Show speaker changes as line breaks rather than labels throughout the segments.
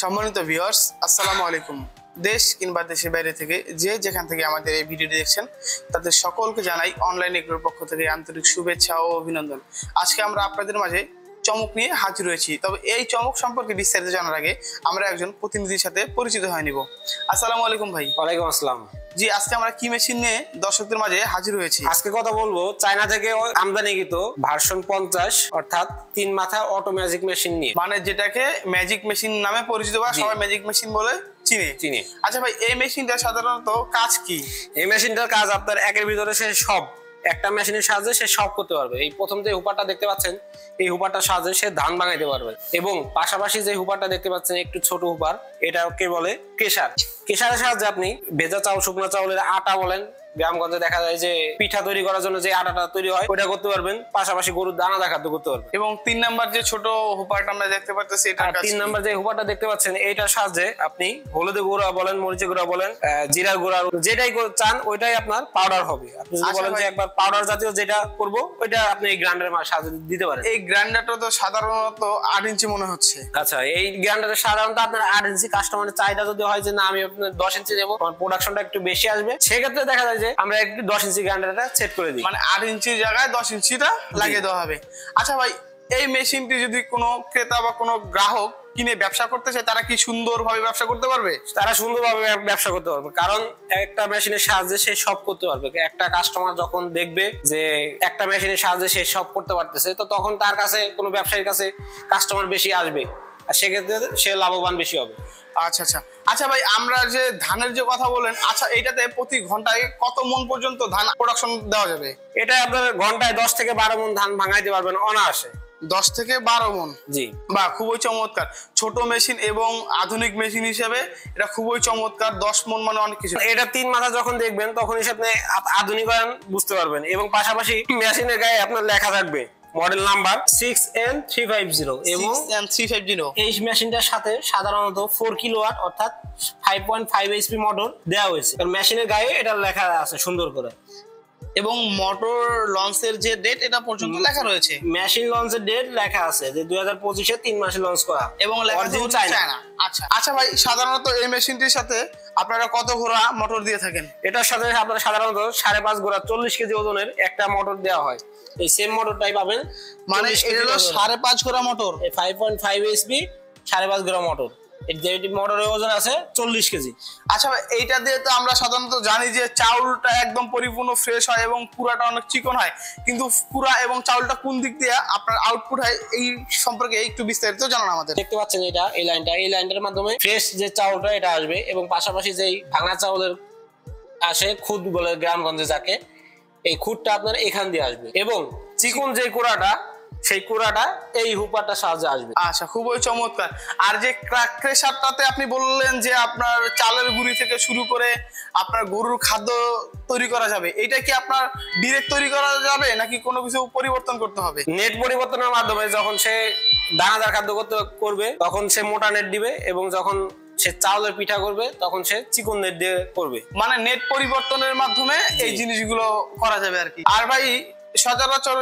সম্মানিত ভিউয়ার্স, আসসালামু আলাইকুম। দেশ কিংবা দেশের বাইরে থেকে যে যেখান থেকে আমাদের এই ভিডিওটি দেখছেন তাদের সকলকে জানাই অনলাইন এগ্রোর পক্ষ থেকে আন্তরিক শুভেচ্ছা ও অভিনন্দন। আজকে আমরা আপনাদের মাঝে চমক নিয়ে হাজির হয়েছি। তবে এই চমক সম্পর্কে বিস্তারিত জানার আগে আমরা একজন প্রতিনিধির সাথে পরিচিত হয়ে নিব। আসসালামু আলাইকুম ভাই।
ওয়ালাইকুম আসসালাম।
জি, আজকে আমরা কি মেশিন নিয়ে দর্শকদের মাঝে হাজির হয়েছি?
আজকে কথা বলবো চায়না থেকে আমদানিকৃত ভার্সন 50 অর্থাৎ 3 মাথা অটো ম্যাজিক মেশিন নিয়ে,
মানে যেটাকে ম্যাজিক মেশিন নামে পরিচিত বা সবাই ম্যাজিক মেশিন বলে চিনে। আচ্ছা ভাই, এই মেশিনটা সাধারণত কাজ কি?
এই মেশিনটার কাজ আপনার একের ভিতরে সে সব, একটা মেশিনের সাহায্যে সে সব করতে পারবে। এই প্রথম যে হুপারটা দেখতে পাচ্ছেন, এই হুপারটার সাহায্যে সে ধান ভাঙাইতে পারবে। এবং পাশাপাশি যে হুপারটা দেখতে পাচ্ছেন একটু ছোট হুপার, এটাকে বলে কেশার। কেশারের সাহায্যে আপনি ভেজা চাউল, শুকনো চাউলের আটা বলেন, গ্রামগঞ্জে দেখা যায় যে পিঠা তৈরি করার জন্য যে আটাটা তৈরি হয় ওটা করতে পারবেন, পাশাপাশি গরুর দানাদার খাদ্য করতে পারবেন।
এবং 3 নাম্বার যে ছোট হুপারটা আমরা দেখতে পাচ্ছি, এটা
3 নাম্বার যে হুপারটা দেখতে পাচ্ছেন, এইটার সাহায্যে আপনি হলুদের গুঁড়া বলেন, মরিচের গুঁড়া বলেন, জিরার গুঁড়া, যেটাই চান ওইটাই আপনার পাউডার হবে। আপনি যদি বলেন যে একবার পাউডার জাতীয় যেটা করব, ওইটা আপনি এই গ্রাইন্ডারের সাহায্যে দিতে পারেন।
এই গ্রাইন্ডারটা তো সাধারণত 8 ইঞ্চি মনে হচ্ছে।
আচ্ছা, এই গ্রাইন্ডারের সাধারণত আপনার 8 ইঞ্চি, কাস্টমারের চাহিদা যদি হয় যে না আমি আপনার 10 ইঞ্চি দেবো, আমার প্রোডাকশনটা একটু বেশি আসবে, সেক্ষেত্রে দেখা যায় যে আমরা একটু 10 ইঞ্চি গ্রাইন্ডারটা সেট করে দিই,
মানে 8 ইঞ্চির জায়গায় 10 ইঞ্চিটা লাগিয়ে দেওয়া হবে। আচ্ছা ভাই, এই মেশিনটি যদি কোনো ক্রেতা বা কোনো গ্রাহক কিনে ব্যবসা করতে চায়, তারা কি সুন্দরভাবে ব্যবসা করতে পারবে?
তারা সুন্দরভাবে ব্যবসা করতে পারবে, কারণ একটা মেশিনের সাহায্যে সে সব করতে পারবে। একটা কাস্টমার যখন দেখবে যে একটা মেশিনের সাহায্যে সে সব করতে পারতেছে, তো তখন তার কাছে কোনো ব্যবসায়ীর কাছে কাস্টমার বেশি আসবে, আর সেক্ষেত্রে সে লাভবান বেশি হবে।
আচ্ছা ভাই, আমরা যে ধানের যে কথা বলেন, আচ্ছা এটাতে প্রতি ঘন্টায় কত মন পর্যন্ত ধান প্রোডাকশন দেওয়া যাবে?
এটা আপনার ঘন্টায় 10 থেকে 12 মন ধান ভাঙাইতে পারবেন অনায়াসে।
10 থেকে 12 মন?
জি।
বা খুবই চমৎকার। ছোট মেশিন এবং আধুনিক মেশিন হিসেবে এটা খুবই চমৎকার। 10 মন মানে অনেক কিছু।
এটা 3 মাথা যখন দেখবেন তখন আপনি আধুনিকায়ন বুঝতে পারবেন। এবং পাশাপাশি মেশিনের গায়ে আপনার লেখা থাকবে মডেল নাম্বার 6N350 এবং
6N350।
এই মেশিনটার সাথে সাধারণত 4 কিলোওয়াট অর্থাৎ 5.5 এইচপি মোটর দেওয়া হয়েছে। মেশিনের গায়ে এটা লেখা আছে সুন্দর করে,
এবং মোটর লঞ্চের যে ডেট এটা পর্যন্ত লেখা রয়েছে।
মেশিন লঞ্চের ডেট লেখা আছে যে 2025 এ 3 মাসে লঞ্চ করা,
এবং লেখা আছে চায়না। আচ্ছা ভাই, সাধারণত এই মেশিনটির সাথে আপনারা কত ঘোড়া মোটর দিয়ে থাকেন?
এটার সাথে আপনারা সাধারণত 5.5 ঘোড়া 40 কেজি ওজনের একটা মোটর দেওয়া হয়। এই সেম মোটরটাই পাবেন,
মানে এটা হলো 5.5 ঘোড়া মোটর,
5.5 এইচপি 5.5 ঘোড়া মোটর। এই মোটরের ওজন আছে 40 কেজি।
আচ্ছা ভাই, এইটা দিয়ে তো আমরা সাধারণত জানি যে চাউলটা একদম পরিপূর্ণ ফ্রেশ হয় এবং পুরাটা অনেক চিকন হয়, কিন্তু পুরা এবং চাউলটা কোন দিক দিয়ে আপনার আউটপুট হয় এই সম্পর্কে একটু বিস্তারিত জানান আমাদের।
দেখতে পাচ্ছেন এটা, এই লাইনটার মাধ্যমে ফ্রেশ যে চাউলটা এটা আসবে, এবং পাশাপাশি যেই ভাঙা চাউলের আসে খুদ বলে গ্রামগঞ্জে যাকে, এই খুদটা আপনার এখান দিয়ে আসবে, এবং চিকন যে কুড়াটা সেই কুড়াটা এই হুপারটার সাহায্যে আসবে।
আচ্ছা, খুবই চমৎকার। আর যে ক্রেশারটাতে আপনি বললেন যে আপনার চালের গুঁড়ি থেকে শুরু করে আপনার গরুর খাদ্য তৈরি করা যাবে, এটা কি আপনার ডিরেক্ট তৈরি করা যাবে নাকি কোনো কিছু পরিবর্তন করতে হবে?
নেট পরিবর্তনের মাধ্যমে যখন সে দানাদার খাদ্য করবে তখন সে মোটা নেট দিবে, এবং যখন সে চাউলের পিঠা করবে তখন সে চিকন নেট দিয়ে করবে।
মানে নেট পরিবর্তনের মাধ্যমে এই জিনিসগুলো করা যাবে আর কি। আর ভাই, সচরাচর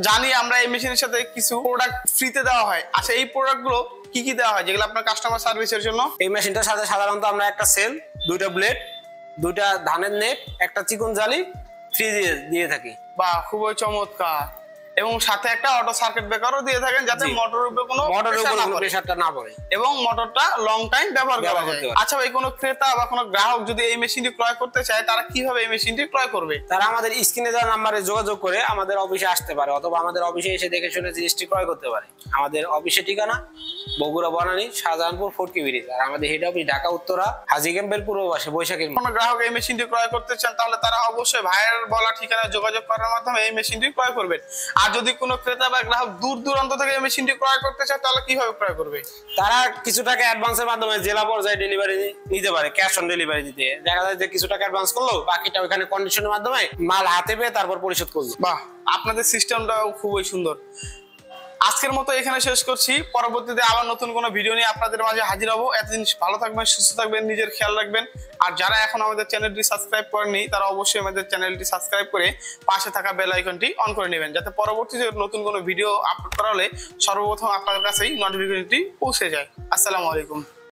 জানি আমরা এই মেশিনের সাথে কিছু প্রোডাক্ট ফ্রিতে দেওয়া হয়। আচ্ছা, এই প্রোডাক্টগুলো কি কি দেওয়া হয় যেগুলো আপনার কাস্টমার সার্ভিসের জন্য?
এই মেশিনটার সাথে সাধারণত আমরা একটা সেল, 2টা ব্লেড, 2টা ধানের নেট, একটা চিকন জালি ফ্রি দিয়ে থাকি।
বা খুবই চমৎকার। এবং সাথে একটা অটো সার্কিট ব্রেকারও দিয়ে থাকেন যাতে মোটরের উপরে কোনো
প্রেসারটা না পড়ে
এবং মোটরটা লং টাইম ব্যবহার করা যায়। আচ্ছা ভাই, কোনো ক্রেতা বা কোনো গ্রাহক যদি এই মেশিনটি ক্রয় করতে চায়, তারা কিভাবে এই মেশিনটি ক্রয় করবে?
তারা আমাদের স্ক্রিনে দেওয়া নাম্বারে যোগাযোগ করে আমাদের অফিসে আসতে পারে, অথবা আমাদের অফিসে এসে দেখে শুনে জিনিসটি ক্রয় করতে পারে। আমাদের অফিসের ঠিকানা বগুড়া বনানী শাহজাহানপুর ফোর্টকি ব্রিজ, আর আমাদের হেড অফিস ঢাকা উত্তরা হাজী ক্যাম্পের পূর্ব পাশে বৈশাখীর।
কোনো গ্রাহক এই মেশিনটি ক্রয় করতে চান তাহলে তারা অবশ্যই ভাইয়ের বলা ঠিকানায় যোগাযোগ করার মাধ্যমে এই মেশিনটি ক্রয় করবেন। আর যদি কোনো ক্রেতা বা গ্রাহক দূর দূরান্ত থেকে এই মেশিনটি ক্রয় করতে চায় তাহলে কিভাবে ক্রয় করবে?
তারা কিছু টাকা অ্যাডভান্সের মাধ্যমে জেলা পর্যায়ে ডেলিভারি নিতে পারে, ক্যাশ অন ডেলিভারি দিতে। দেখা যায় যে কিছু টাকা অ্যাডভান্স করলো, বাকিটা ওখানে কন্ডিশনের মাধ্যমে মাল হাতে পেয়ে তারপর পরিশোধ করলো।
বাহ, আপনাদের সিস্টেমটাও খুবই সুন্দর। আজকের মতো এখানে শেষ করছি। পরবর্তীতে আবার নতুন কোনো ভিডিও নিয়ে আপনাদের মাঝে হাজির হবো। এতদিন ভালো থাকবেন, সুস্থ থাকবেন, নিজের খেয়াল রাখবেন। আর যারা এখন আমাদের চ্যানেলটি সাবস্ক্রাইব করেননি তারা অবশ্যই আমাদের চ্যানেলটি সাবস্ক্রাইব করে পাশে থাকা বেল আইকনটি অন করে নেবেন, যাতে পরবর্তীতে নতুন কোনো ভিডিও আপলোড করা হলে সর্বপ্রথম আপনাদের কাছেই নোটিফিকেশনটি পৌঁছে যায়। আসসালামু আলাইকুম।